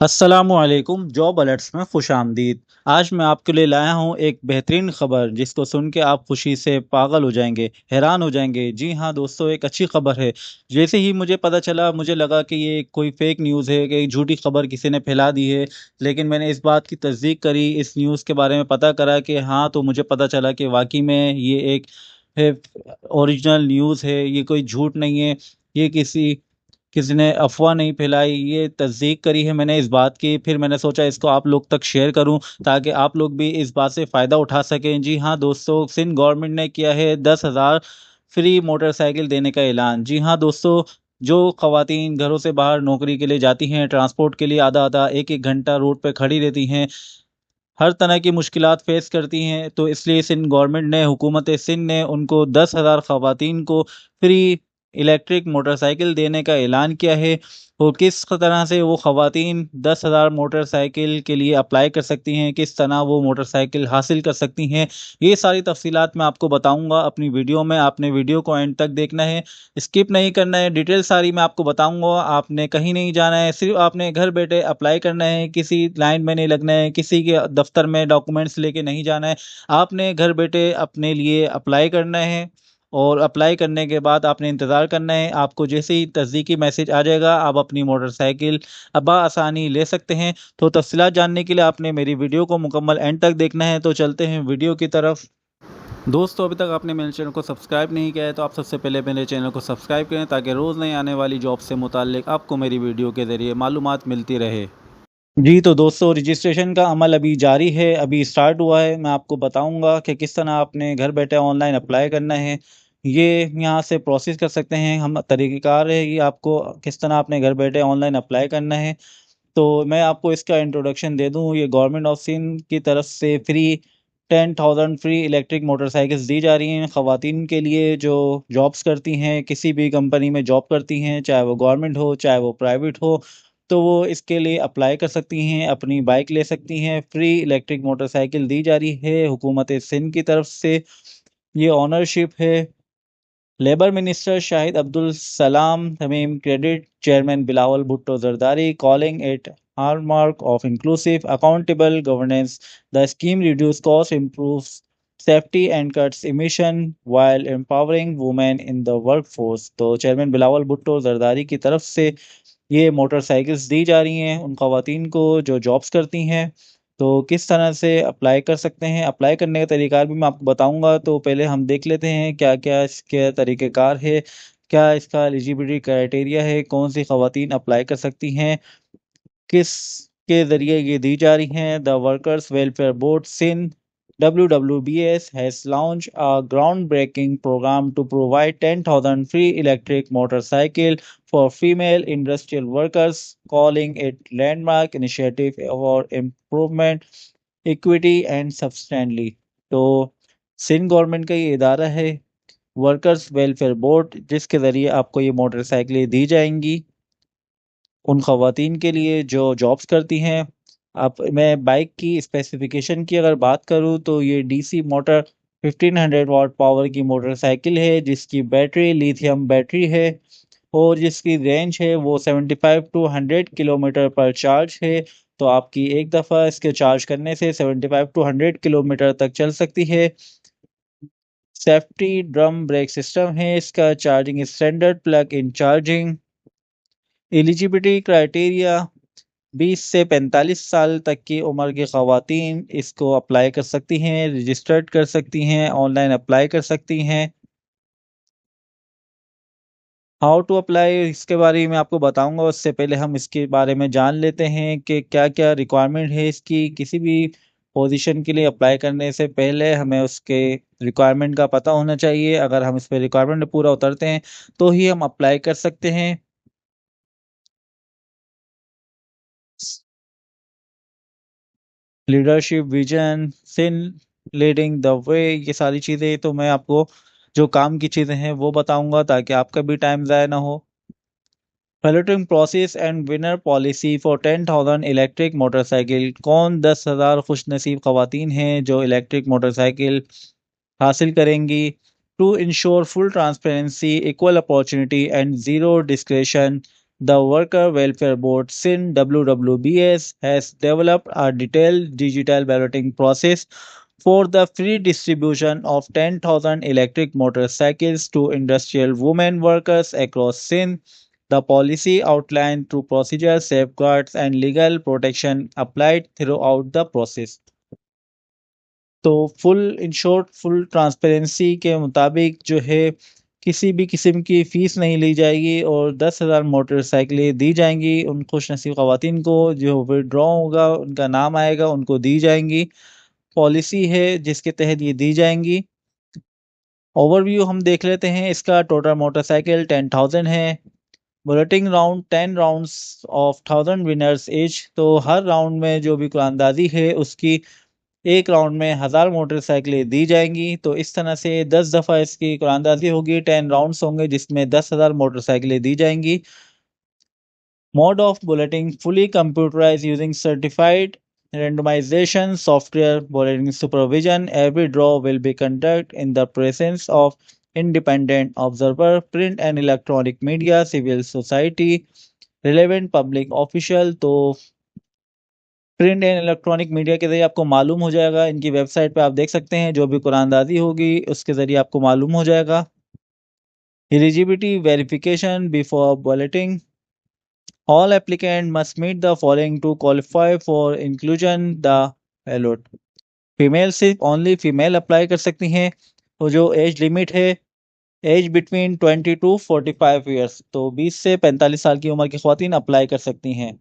अस्सलामुअलैकुम job alerts में खुशामदीद। आज मैं आपके लिए लाया हूँ एक बेहतरीन खबर जिसको सुन के आप खुशी से पागल हो जाएंगे, हैरान हो जाएंगे। जी हाँ दोस्तों, एक अच्छी खबर है। जैसे ही मुझे पता चला मुझे लगा कि ये कोई फेक न्यूज़ है, कि एक झूठी खबर किसी ने फैला दी है। लेकिन मैंने इस बात की तस्दीक करी, इस न्यूज़ के बारे में पता करा कि हाँ, तो मुझे पता चला कि वाकई में ये एक है ओरिजिनल न्यूज़ है, ये कोई झूठ नहीं है। ये किसी किसी ने अफ़वाह नहीं फैलाई, ये तस्दीक करी है मैंने इस बात की। फिर मैंने सोचा इसको आप लोग तक शेयर करूं ताकि आप लोग भी इस बात से फ़ायदा उठा सकें। जी हाँ दोस्तों, सिंध गवर्नमेंट ने किया है 10,000 फ्री मोटरसाइकिल देने का ऐलान। जी हाँ दोस्तों, जो ख़वातीन घरों से बाहर नौकरी के लिए जाती हैं, ट्रांसपोर्ट के लिए आधा आधा एक एक घंटा रोड पे खड़ी रहती हैं, हर तरह की मुश्किलात फेस करती हैं, तो इसलिए सिंध गवर्नमेंट ने, हुकूमत सिंध ने उनको 10,000 ख़वातीन को फ्री इलेक्ट्रिक मोटरसाइकिल देने का ऐलान किया है। और किस तरह से वो ख़वातीन 10,000 मोटरसाइकिल के लिए अप्लाई कर सकती हैं, किस तरह वो मोटरसाइकिल हासिल कर सकती हैं, ये सारी तफसीलात मैं आपको बताऊंगा अपनी वीडियो में। आपने वीडियो को एंड तक देखना है, स्किप नहीं करना है। डिटेल सारी मैं आपको बताऊंगा, आपने कहीं नहीं जाना है, सिर्फ आपने घर बैठे अप्लाई करना है, किसी लाइन में नहीं लगना है, किसी के दफ्तर में डॉक्यूमेंट्स लेके नहीं जाना है। आपने घर बैठे अपने लिए अप्लाई करना है, और अप्लाई करने के बाद आपने इंतज़ार करना है। आपको जैसे ही तस्दीकी मैसेज आ जाएगा, आप अपनी मोटरसाइकिल अब आसानी ले सकते हैं। तो तफसीलात जानने के लिए आपने मेरी वीडियो को मुकम्मल एंड तक देखना है। तो चलते हैं वीडियो की तरफ। दोस्तों, अभी तक आपने मेरे चैनल को सब्सक्राइब नहीं किया है तो आप सबसे पहले मेरे चैनल को सब्सक्राइब करें ताकि रोज़ नई आने वाली जॉब से मुताल्लिक आपको मेरी वीडियो के ज़रिए मालूमात मिलती रहे। जी तो दोस्तों, रजिस्ट्रेशन का अमल अभी जारी है, अभी स्टार्ट हुआ है। मैं आपको बताऊंगा कि किस तरह आपने घर बैठे ऑनलाइन अप्लाई करना है। ये यहाँ से प्रोसेस कर सकते हैं हम, तरीक़ेकार है ये, आपको किस तरह आपने घर बैठे ऑनलाइन अप्लाई करना है। तो मैं आपको इसका इंट्रोडक्शन दे दूं। ये गवर्नमेंट ऑफ सिंध की तरफ से 10,000 फ्री इलेक्ट्रिक मोटरसाइकिल्स दी जा रही हैं ख़वातीन के लिए जो जॉब्स करती हैं, किसी भी कंपनी में जॉब करती हैं, चाहे वो गवर्नमेंट हो चाहे वो प्राइवेट हो। तो वो इसके लिए अप्लाई कर सकती हैं, अपनी बाइक ले सकती हैं। फ्री इलेक्ट्रिक मोटरसाइकिल दी जा रही है हुकूमत सिंध की तरफ से। ये ऑनरशिप है labour minister Shahid Abdul Salam Tamim, credit chairman Bilawal Bhutto Zardari, calling it hallmark of inclusive accountable governance. The scheme reduces cost, improves safety and cuts emission while empowering women in the workforce. तो चेयरमैन बिलावल भुट्टो जरदारी की तरफ से ये मोटरसाइकिल्स दी जा रही हैं उन ख़वातीन को जो जॉब्स करती हैं। तो किस तरह से अप्लाई कर सकते हैं, अप्लाई करने का तरीका भी मैं आपको बताऊंगा। तो पहले हम देख लेते हैं क्या क्या इसके तरीक़ेकार है, क्या इसका एलिजिबिलिटी क्राइटेरिया है, कौन सी ख़वातीन अप्लाई कर सकती हैं, किस के ज़रिए ये दी जा रही हैं। The workers welfare board Sindh WWBS has launched a groundbreaking program to provide 10,000 free electric motorcycle for female industrial workers, calling it landmark initiative for improvement, equity and substantially. तो सिंध गवर्नमेंट का ये इदारा है, वर्कर्स वेलफेयर बोर्ड, जिसके ज़रिए आपको ये मोटरसाइकिलें दी जाएंगी उन ख़वातीन के लिए जो जॉब्स करती हैं। अब मैं बाइक की स्पेसिफिकेशन की अगर बात करूं तो ये डीसी मोटर 1500 वाट पावर की मोटरसाइकिल है, जिसकी बैटरी लिथियम बैटरी है, और जिसकी रेंज है वो 75 टू 100 किलोमीटर पर चार्ज है। तो आपकी एक दफ़ा इसके चार्ज करने से 75 टू 100 किलोमीटर तक चल सकती है। सेफ्टी ड्रम ब्रेक सिस्टम है इसका, charging standard plug in charging. Eligibility criteria 20 से 45 साल तक की उम्र की ख़वातीन इसको अप्लाई कर सकती हैं, रजिस्टर्ड कर सकती हैं, ऑनलाइन अप्लाई कर सकती हैं। हाउ टू अप्लाई इसके बारे में आपको बताऊंगा, उससे पहले हम इसके बारे में जान लेते हैं कि क्या क्या रिक्वायरमेंट है इसकी। किसी भी पोजीशन के लिए अप्लाई करने से पहले हमें उसके रिक्वायरमेंट का पता होना चाहिए। अगर हम इस पर रिक्वायरमेंट पूरा उतरते हैं तो ही हम अप्लाई कर सकते हैं। Leadership vision sin leading the way, ये सारी चीज़ें तो मैं आपको जो काम की चीज़ें हैं वो बताऊंगा ताकि आपका भी टाइम ज़ाया ना हो। Balloting process and winner policy for 10,000 electric motorcycle. कौन 10,000 खुशनसीब खवातीन हैं जो इलेक्ट्रिक मोटरसाइकिल हासिल करेंगी। To ensure full transparency, equal opportunity and zero discretion, The Worker Welfare Board (SIN WWBS) has developed a detailed digital balloting process for the free distribution of 10,000 electric motorcycles to industrial women workers across Sindh. The policy outlined through procedural safeguards and legal protection applied throughout the process. तो full in short full transparency के मुताबिक जो है किसी भी किस्म की fees नहीं ली जाएगी और 10,000 मोटरसाइकिलें दी जाएँगी उन खुशनसीब ख़वातीन को जो विथड्रॉ होगा उनका नाम आएगा उनको दी जाएँगी। पॉलिसी है जिसके तहत ये दी जाएँगी। ओवरव्यू हम देख लेते हैं इसका टोटल मोटरसाइकिल 10,000 है। Balloting round 10 rounds of 1000 winners each तो हर राउंड में जो भी कुरानंदाज़ी है उसकी एक राउंड में 1000 मोटरसाइकिलें दी जाएंगी। तो इस तरह से 10 दफ़ा इसकी कुरानंदाज़ी होगी, 10 राउंड्स होंगे जिसमें 10,000 मोटरसाइकिलें दी जाएंगी। Mode of bulleting fully computerized using certified randomization software bulletin supervision. Every draw will be conducted in the presence of independent observer, print and electronic media, civil society, relevant public official. तो print and electronic media के ज़रिए आपको मालूम हो जाएगा। इनकी website पे आप देख सकते हैं जो भी कुरानंदाज़ी होगी उसके ज़रिए आपको मालूम हो जाएगा। Eligibility verification before balloting All applicants must meet the following to qualify for inclusion the ballot. Female सिर्फ ओनली फीमेल अप्लाई कर सकती हैं। तो जो एज लिमिट है एज बिटवीन 20 टू 45 ईयर्स तो 20 से 45 साल की उम्र की ख़वातीन अप्लाई कर सकती हैं।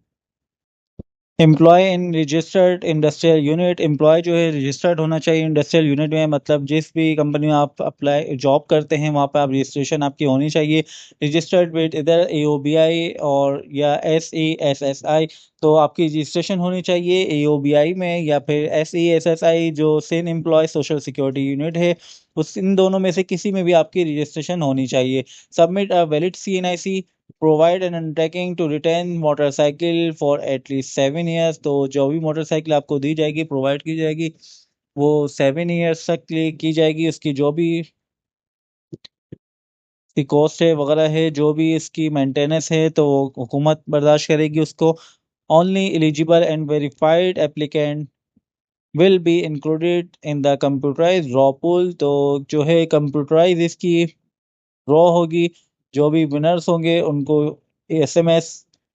Employee in registered industrial unit employ जो है रजिस्टर्ड होना चाहिए इंडस्ट्रियल यूनिट में, मतलब जिस भी कंपनी में आप अप्लाई जॉब करते हैं वहाँ पर आप रजिस्ट्रेशन आपकी होनी चाहिए। रजिस्टर्ड विद इधर AOBI और या SESSI तो आपकी रजिस्ट्रेशन होनी चाहिए AOBI में या फिर SESSI जो सेन एम्प्लॉय सोशल सिक्योरिटी यूनिट है उस इन दोनों में से किसी में भी आपकी रजिस्ट्रेशन होनी चाहिए। Submit a valid CNIC provide an undertaking to retain motorcycle for at least 7 years तो जो भी मोटरसाइकिल आपको दी जाएगी प्रोवाइड की जाएगी वो 7 ईयर्स तक के लिए की जाएगी। उसकी जो भी इसकी कॉस्ट है वगैरह है जो भी इसकी मेंटेनेंस है तो हुकूमत बर्दाश्त करेगी उसको। Only eligible and verified applicant will be included in the computerize raw pool तो जो है कंप्यूटराइज इसकी रॉ होगी। जो भी विनर्स होंगे उनको SMS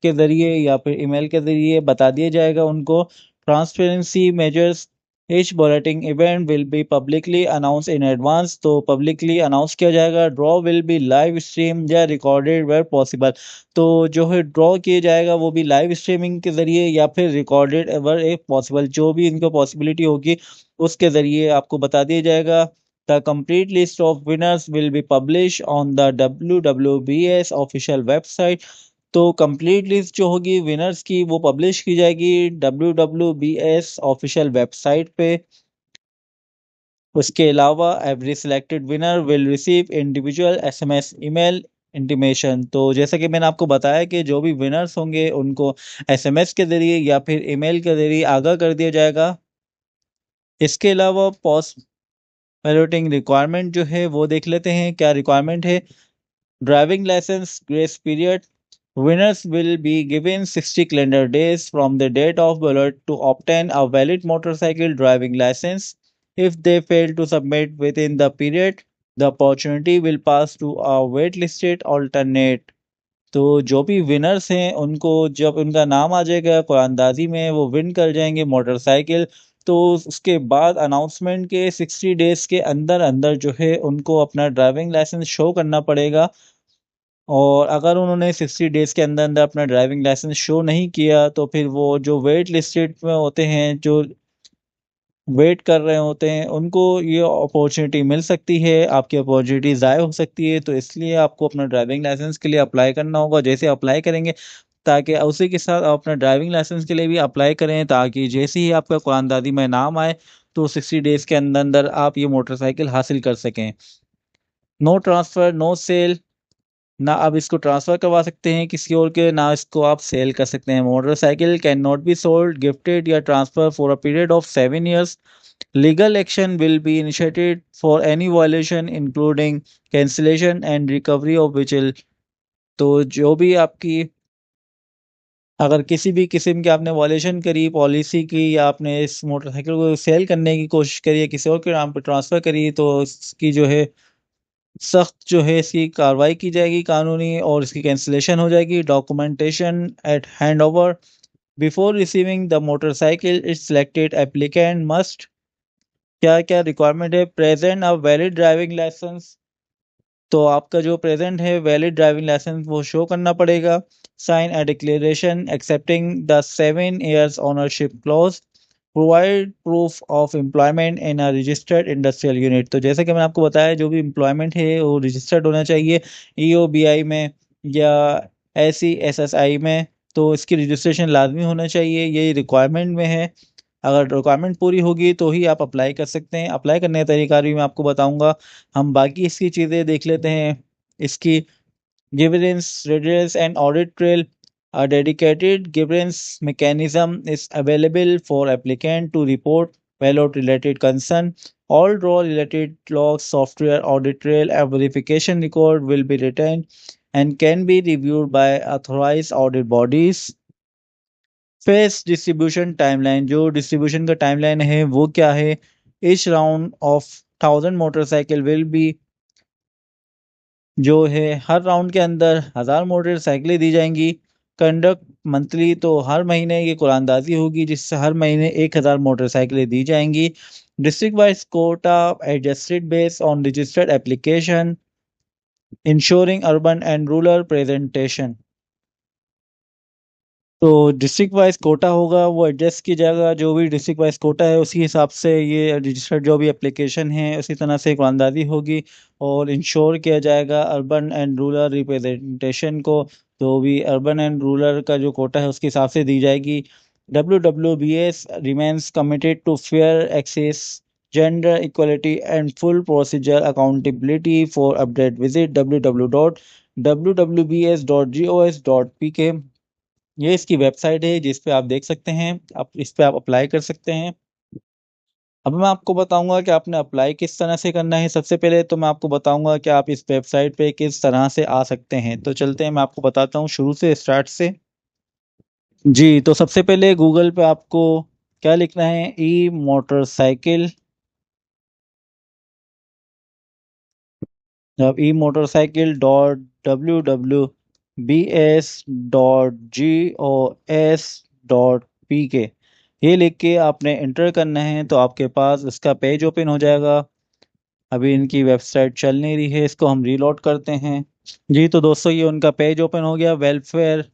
के ज़रिए या फिर ईमेल के ज़रिए बता दिया जाएगा उनको। Transparency measures each bulletin event will be publicly announced in advance तो पब्लिकली अनाउंस किया जाएगा। Draw will be live stream या रिकॉर्डेड वेयर पॉसिबल तो जो है ड्रॉ किया जाएगा वो भी लाइव स्ट्रीमिंग के ज़रिए या फिर रिकॉर्डेड एवर ए पॉसिबल जो भी इनको पॉसिबिलिटी होगी उसके ज़रिए आपको बता दिया जाएगा। The complete list of winners will be published on the WWBS official website तो कंप्लीट लिस्ट जो होगी विनर्स की वो पब्लिश की जाएगी WWBS ऑफिशियल वेबसाइट पे। उसके अलावा every selected winner will receive individual SMS email intimation तो जैसा कि मैंने आपको बताया कि जो भी विनर्स होंगे उनको SMS के ज़रिए या फिर ईमेल के ज़रिए आगाह कर दिया जाएगा। इसके अलावा पोस्ट बैलोटिंग रिक्वायरमेंट जो है वो देख लेते हैं क्या रिक्वायरमेंट है। Driving licence grace period winners will be given 60 calendar days from the date of ballot to obtain a valid motorcycle driving license. If they fail to submit within the period, the opportunity will pass to a waitlisted alternate. तो जो भी winners हैं उनको जब उनका नाम आ जाएगा कुरानंदाज़ी में वो विन कर जाएंगे मोटरसाइकिल तो उसके बाद अनाउंसमेंट के 60 डेज़ के अंदर अंदर जो है उनको अपना ड्राइविंग लाइसेंस शो करना पड़ेगा। और अगर उन्होंने 60 डेज़ के अंदर अंदर अपना ड्राइविंग लाइसेंस शो नहीं किया तो फिर वो जो वेट लिस्टेड में होते हैं जो वेट कर रहे होते हैं उनको ये अपॉर्चुनिटी मिल सकती है, आपकी अपॉर्चुनिटी ज़ाया हो सकती है। तो इसलिए आपको अपना ड्राइविंग लाइसेंस के लिए अप्लाई करना होगा। जैसे अप्लाई करेंगे ताकि उसी के साथ आप अपना ड्राइविंग लाइसेंस के लिए भी अप्लाई करें ताकि जैसे ही आपका कुरानदादी में नाम आए तो 60 डेज़ के अंदर अंदर आप ये मोटरसाइकिल हासिल कर सकें। नो ट्रांसफ़र नो सेल ना आप इसको ट्रांसफ़र करवा सकते हैं किसी और के ना इसको आप सेल कर सकते हैं। Motorcycle cannot be sold gifted या transfer for a period of 7 years. Legal action will be initiated for any violation including cancellation and recovery of vehicle तो जो भी आपकी अगर किसी भी किस्म की आपने वॉलेशन करी पॉलिसी की, या आपने इस मोटरसाइकिल को सेल करने की कोशिश करी है, किसी और के नाम पर ट्रांसफ़र करी, तो इसकी जो है सख्त जो है इसकी कार्रवाई की जाएगी कानूनी, और इसकी कैंसिलेशन हो जाएगी। Documentation at hand over before receiving the motorcycle is selected applicant must, क्या क्या रिक्वायरमेंट है, present a valid driving licence, तो आपका जो प्रेजेंट है वैलिड ड्राइविंग लाइसेंस वो शो करना पड़ेगा। Sign a declaration accepting the 7 years ownership clause, provide proof of employment in a registered industrial unit, तो जैसे कि मैंने आपको बताया जो भी एम्प्लॉयमेंट है वो रजिस्टर्ड होना चाहिए EOBI में या SESSI में, तो इसकी रजिस्ट्रेशन लाजमी होना चाहिए, ये रिक्वायरमेंट में है। अगर रिक्वायरमेंट पूरी होगी तो ही आप अप्लाई कर सकते हैं। अप्लाई करने का तरीका भी मैं आपको बताऊंगा। हम बाकी इसकी चीज़ें देख लेते हैं। इसकी grievance redressal and audit trail, a dedicated grievance mechanism is available for applicant to report ballot related concern. All draw related logs, software audit trail and verification record will be retained and can be reviewed by authorized audit bodies. Face distribution timeline, जो distribution का timeline है वो क्या है, etch round of 1000 motorcycle will be, जो है हर round के अंदर 1000 मोटरसाइकिलें दी जाएंगी। कंडक्ट मंथली, तो हर महीने ये कुरानदाजी होगी जिससे हर महीने 1000 मोटरसाइकिलें दी जाएंगी। District wise quota adjusted based on registered application, ensuring urban and rural presentation, तो डिस्ट्रिक्ट वाइज कोटा होगा वो एडजस्ट की जाएगा, जो भी डिस्ट्रिक्ट वाइज कोटा है उसी हिसाब से ये रजिस्टर्ड जो भी एप्लीकेशन है उसी तरह से कुरानदाजी होगी, और इंश्योर किया जाएगा अर्बन एंड रूरल रिप्रेजेंटेशन को, तो भी अर्बन एंड रूरल का जो कोटा है उसके हिसाब से दी जाएगी। WWBS remains committed to fair access, gender equality and full procedure accountability. For update visit www.wwbs.gos.pk, ये इसकी वेबसाइट है जिस पे आप देख सकते हैं, आप इस पे आप अप्लाई कर सकते हैं। अब मैं आपको बताऊंगा कि आपने अप्लाई किस तरह से करना है। सबसे पहले तो मैं आपको बताऊंगा कि आप इस वेबसाइट पे किस तरह से आ सकते हैं, तो चलते हैं मैं आपको बताता हूँ शुरू से, स्टार्ट से। जी, तो सबसे पहले गूगल पे आपको क्या लिखना है, ई मोटरसाइकिल। अब e-motorcycle.wwbs.gos.pk, ये लिख के आपने इंटर करना है तो आपके पास इसका पेज ओपन हो जाएगा। अभी इनकी वेबसाइट चल नहीं रही है, इसको हम रीलोड करते हैं। जी, तो दोस्तों ये उनका पेज ओपन हो गया, welfare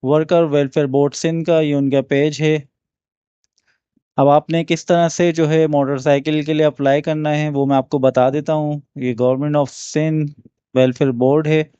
worker welfare board Sindh का ये उनका पेज है। अब आपने किस तरह से जो है मोटरसाइकिल के लिए अप्लाई करना है वो मैं आपको बता देता हूँ। ये government of Sindh welfare board है,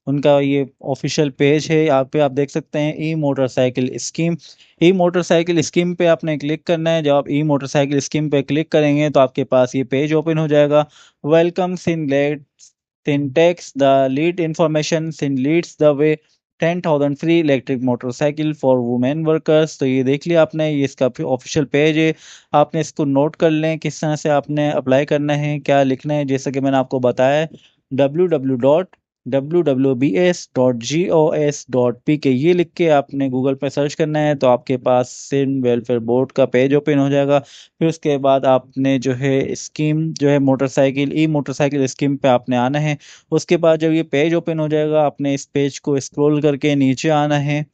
उनका ये ऑफिशियल पेज है, यहाँ पे आप देख सकते हैं e motorcycle scheme. E motorcycle scheme पे आपने क्लिक करना है। जब आप ई मोटरसाइकिल स्कीम पे क्लिक करेंगे तो आपके पास ये पेज ओपन हो जाएगा। Welcome Sindh let syntax the lead information Sindh leads the way 10,000 free electric motorcycle for women workers, तो ये देख लिया आपने, ये इसका ऑफिशियल पेज है। आपने इसको नोट कर लें किस तरह से आपने अप्लाई करना है, क्या लिखना है, जैसा कि मैंने आपको बताया है www.wwbs.gos.pk, ये लिख के आपने गूगल पे सर्च करना है तो आपके पास सिंध वेलफेयर बोर्ड का पेज ओपन हो जाएगा। फिर उसके बाद आपने जो है स्कीम जो है मोटरसाइकिल ई मोटरसाइकिल स्कीम पे आपने आना है। उसके बाद जब ये पेज ओपन हो जाएगा आपने इस पेज को स्क्रॉल करके नीचे आना है।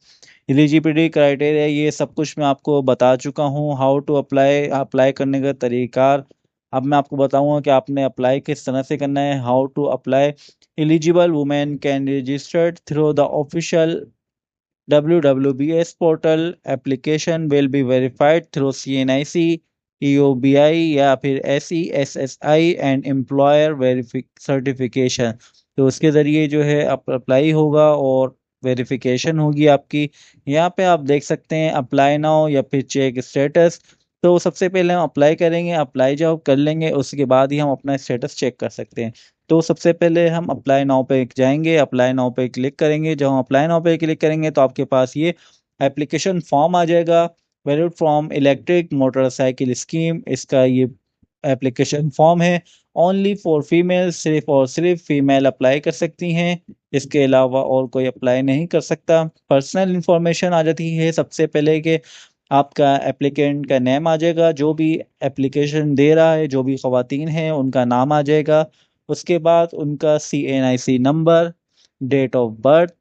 एलिजिबिलिटी क्राइटेरिया ये सब कुछ मैं आपको बता चुका हूँ। हाउ टू अप्लाई, अप्लाई करने का तरीका अब मैं आपको बताऊंगा कि आपने अप्लाई किस तरह से करना है। How to apply, eligible women can registered through the official WWBS portal, application will be verified through CNIC, EOBI या फिर SESSI एंड एम्प्लॉयर सर्टिफिकेशन, तो उसके ज़रिए जो है अप्लाई होगा और वेरिफिकेशन होगी आपकी। यहाँ पे आप देख सकते हैं अप्लाई नाउ या फिर चेक स्टेटस, तो सबसे पहले हम अप्लाई करेंगे। अप्लाई जब कर लेंगे उसके बाद ही हम अपना स्टेटस चेक कर सकते हैं। तो सबसे पहले हम अप्लाई नाउ पे जाएंगे, अप्लाई नाउ पे क्लिक करेंगे। जब हम अप्लाई नाउ पे क्लिक करेंगे तो आपके पास ये एप्लीकेशन फॉर्म आ जाएगा, valid from electric motorcycle scheme, इसका ये एप्लीकेशन फॉर्म है। ओनली फॉर फीमेल, सिर्फ और सिर्फ फीमेल अप्लाई कर सकती हैं, इसके अलावा और कोई अप्लाई नहीं कर सकता। पर्सनल इंफॉर्मेशन आ जाती है सबसे पहले कि आपका एप्लीकेंट का नेम आ जाएगा, जो भी एप्लीकेशन दे रहा है, जो भी ख़वातीन हैं उनका नाम आ जाएगा। उसके बाद उनका CNIC नंबर, डेट ऑफ बर्थ।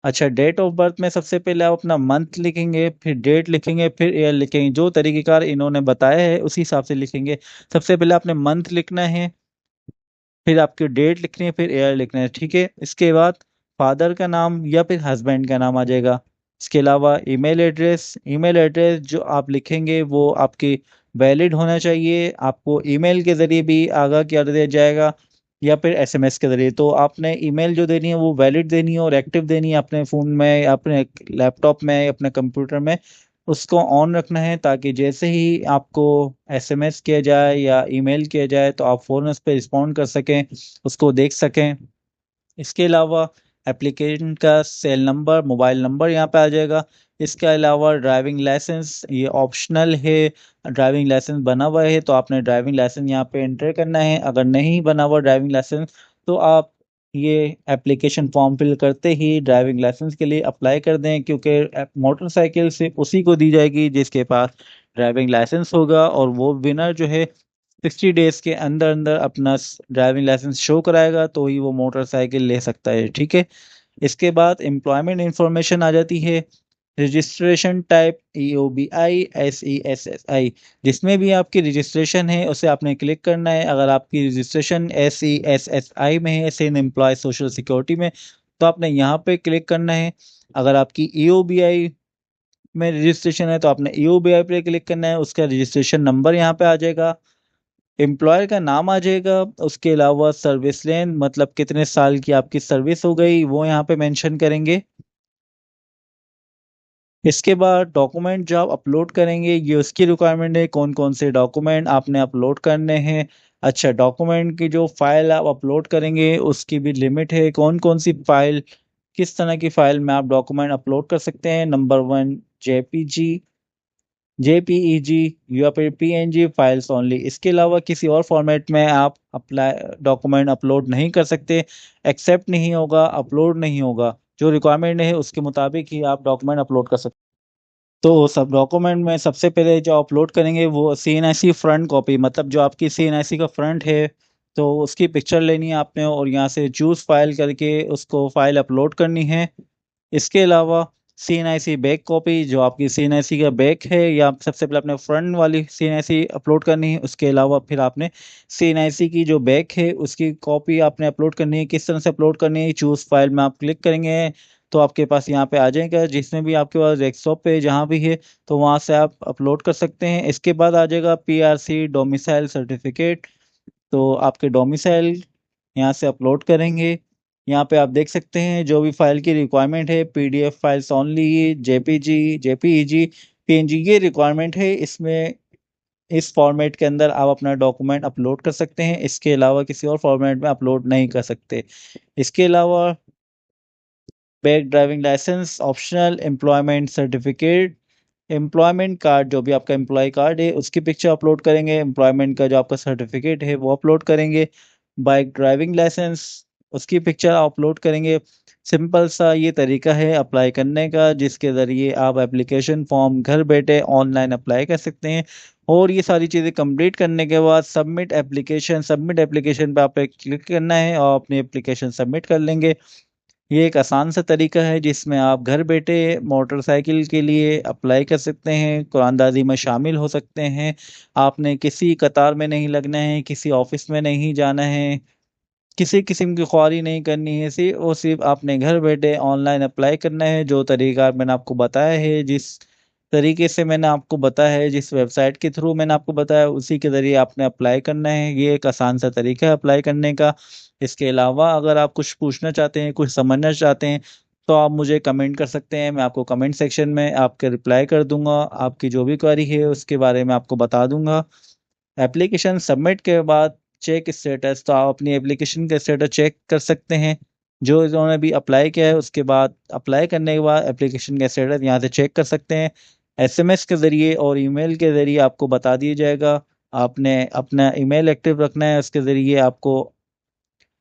अच्छा, डेट ऑफ बर्थ में सबसे पहले आप अपना मंथ लिखेंगे, फिर डेट लिखेंगे, फिर ईयर लिखेंगे, जो तरीक़ेकार इन्होंने बताया है उसी हिसाब से लिखेंगे। सबसे पहले आपने मंथ लिखना है, फिर आपकी डेट लिखनी है, फिर ईयर लिखना है, ठीक है। इसके बाद फादर का नाम या फिर हस्बैंड का नाम आ जाएगा। इसके अलावा ईमेल एड्रेस जो आप लिखेंगे वो आपकी वैलिड होना चाहिए, आपको ईमेल के ज़रिए भी आगाह कर दिया जाएगा या फिर SMS के ज़रिए। तो आपने ईमेल जो देनी है वो वैलिड देनी है और एक्टिव देनी है, अपने फ़ोन में या अपने लैपटॉप में या अपने कंप्यूटर में उसको ऑन रखना है, ताकि जैसे ही आपको SMS किया जाए या ईमेल किया जाए तो आप फ़ौरन उस पर रिस्पॉन्ड कर सकें, उसको देख सकें। इसके अलावा एप्लीकेशन का सेल नंबर, मोबाइल नंबर यहाँ पे आ जाएगा। इसके अलावा ड्राइविंग लाइसेंस ये ऑप्शनल है, ड्राइविंग लाइसेंस बना हुआ है तो आपने ड्राइविंग लाइसेंस यहाँ पे एंटर करना है। अगर नहीं बना हुआ ड्राइविंग लाइसेंस तो आप ये एप्लीकेशन फॉर्म फिल करते ही ड्राइविंग लाइसेंस के लिए अप्लाई कर दें, क्योंकि मोटरसाइकिल सिर्फ उसी को दी जाएगी जिसके पास ड्राइविंग लाइसेंस होगा, और वो विनर जो है 60 डेज के अंदर अंदर अपना ड्राइविंग लाइसेंस शो कराएगा तो ही वो मोटरसाइकिल ले सकता है, ठीक है। इसके बाद एम्प्लॉयमेंट इंफॉर्मेशन आ जाती है। रजिस्ट्रेशन टाइप EOBI SESSI, जिसमें भी आपकी रजिस्ट्रेशन है उसे आपने क्लिक करना है। अगर आपकी रजिस्ट्रेशन SESSI में है, सेन एम्प्लॉय सोशल सिक्योरिटी में, तो आपने यहाँ पे क्लिक करना है। अगर आपकी EOBI में रजिस्ट्रेशन है तो आपने EOBI पे क्लिक करना है, उसका रजिस्ट्रेशन नंबर यहाँ पे आ जाएगा, एम्प्लॉयर का नाम आ जाएगा। उसके अलावा सर्विस लेन, मतलब कितने साल की आपकी सर्विस हो गई, वो यहाँ पे मेंशन करेंगे। इसके बाद डॉक्यूमेंट जो आप अपलोड करेंगे ये उसकी रिक्वायरमेंट है, कौन कौन से डॉक्यूमेंट आपने अपलोड करने हैं। अच्छा, डॉक्यूमेंट की जो फाइल आप अपलोड करेंगे उसकी भी लिमिट है, कौन कौन सी फाइल, किस तरह की फाइल में आप डॉक्यूमेंट अपलोड कर सकते हैं। नंबर 1, JPG, JPEG या फिर PNG फाइल्स ओनली। इसके अलावा किसी और फॉर्मेट में आप अप्लाई डॉक्यूमेंट अपलोड नहीं कर सकते, एक्सेप्ट नहीं होगा, अपलोड नहीं होगा। जो रिक्वायरमेंट है उसके मुताबिक ही आप डॉक्यूमेंट अपलोड कर सकते हैं। तो सब डॉक्यूमेंट में सबसे पहले जो अपलोड करेंगे वो CNIC फ्रंट कॉपी, मतलब जो आपकी CNIC का फ्रंट है तो उसकी पिक्चर लेनी है आपने और यहाँ से चूज़ फाइल करके उसको फाइल अपलोड करनी है। इसके अलावा CNIC बैक कॉपी, जो आपकी CNIC का बैक है, या सबसे पहले आपने फ्रंट वाली CNIC अपलोड करनी है। उसके अलावा फिर आपने CNIC की जो बैक है उसकी कॉपी आपने अपलोड करनी है। किस तरह से अपलोड करनी है, चूज़ फाइल में आप क्लिक करेंगे तो आपके पास यहाँ पे आ जाएगा, जिसमें भी आपके पास डेस्कटॉप पे जहाँ भी है तो वहाँ से आप अपलोड कर सकते हैं। इसके बाद आ जाएगा PRC डोमिसाइल सर्टिफिकेट, तो आपके डोमिसाइल यहाँ से अपलोड करेंगे। यहाँ पे आप देख सकते हैं जो भी फाइल की रिक्वायरमेंट है, PDF files only, JPG, JPEG, PNG ये रिक्वायरमेंट है। इसमें इस फॉर्मेट के अंदर आप अपना डॉक्यूमेंट अपलोड कर सकते हैं, इसके अलावा किसी और फॉर्मेट में अपलोड नहीं कर सकते। इसके अलावा back driving licence optional, employment certificate, employment card, जो भी आपका एम्प्लॉय कार्ड है उसकी पिक्चर अपलोड करेंगे, एम्प्लॉयमेंट का जो आपका सर्टिफिकेट है वो अपलोड करेंगे, बाइक ड्राइविंग लाइसेंस उसकी पिक्चर अपलोड करेंगे। सिंपल सा ये तरीका है अप्लाई करने का, जिसके ज़रिए आप एप्लीकेशन फॉर्म घर बैठे ऑनलाइन अप्लाई कर सकते हैं। और ये सारी चीज़ें कंप्लीट करने के बाद सबमिट एप्लीकेशन पे आपने क्लिक करना है और अपनी एप्लीकेशन सबमिट कर लेंगे। ये एक आसान सा तरीका है जिसमें आप घर बैठे मोटरसाइकिल के लिए अप्लाई कर सकते हैं, कुरानदाजी में शामिल हो सकते हैं। आपने किसी कतार में नहीं लगना है, किसी ऑफिस में नहीं जाना है, किसी किस्म की ख्वारी नहीं करनी है, सिर्फ और सिर्फ आपने घर बैठे ऑनलाइन अप्लाई करना है। जो तरीका मैंने आपको बताया है, जिस तरीके से मैंने आपको बताया है, जिस वेबसाइट के थ्रू मैंने आपको बताया उसी के ज़रिए आपने अप्लाई करना है। ये एक आसान सा तरीका है अप्लाई करने का। इसके अलावा अगर आप कुछ पूछना चाहते हैं, कुछ समझना चाहते हैं तो आप मुझे कमेंट कर सकते हैं, मैं आपको कमेंट सेक्शन में आपके रिप्लाई कर दूंगा। आपकी जो भी क्वेरी है उसके बारे में आपको बता दूंगा। एप्लीकेशन सबमिट के बाद चेक स्टेटस, तो आप अपनी एप्लीकेशन का स्टेटस चेक कर सकते हैं। जो इन्होंने भी अप्लाई किया है उसके बाद अप्लाई करने के बाद एप्लीकेशन का स्टेटस यहाँ से चेक कर सकते हैं। SMS के ज़रिए और ईमेल के ज़रिए आपको बता दिया जाएगा। आपने अपना ईमेल एक्टिव रखना है, उसके ज़रिए आपको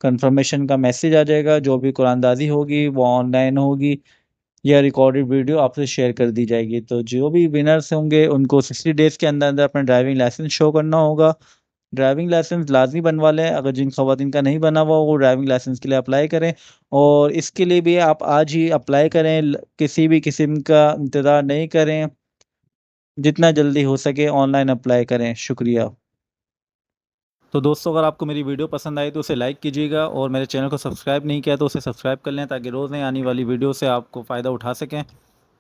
कंफर्मेशन का मैसेज आ जाएगा। जो भी कुरानदाजी होगी वो ऑनलाइन होगी या रिकॉर्डेड वीडियो आपसे शेयर कर दी जाएगी। तो जो भी विनर्स होंगे उनको 60 डेज़ के अंदर अंदर अपना ड्राइविंग लाइसेंस शो करना होगा। ड्राइविंग लाइसेंस लाजमी बनवा लें। अगर जिन ख़वातीन का नहीं बना हुआ वो ड्राइविंग लाइसेंस के लिए अप्लाई करें, और इसके लिए भी आप आज ही अप्लाई करें। किसी भी किस्म का इंतज़ार नहीं करें, जितना जल्दी हो सके ऑनलाइन अप्लाई करें। शुक्रिया। तो दोस्तों, अगर आपको मेरी वीडियो पसंद आई तो उसे लाइक कीजिएगा, और मेरे चैनल को सब्सक्राइब नहीं किया तो उसे सब्सक्राइब कर लें, ताकि रोज़ नई आने वाली वीडियो से आपको फ़ायदा उठा सकें।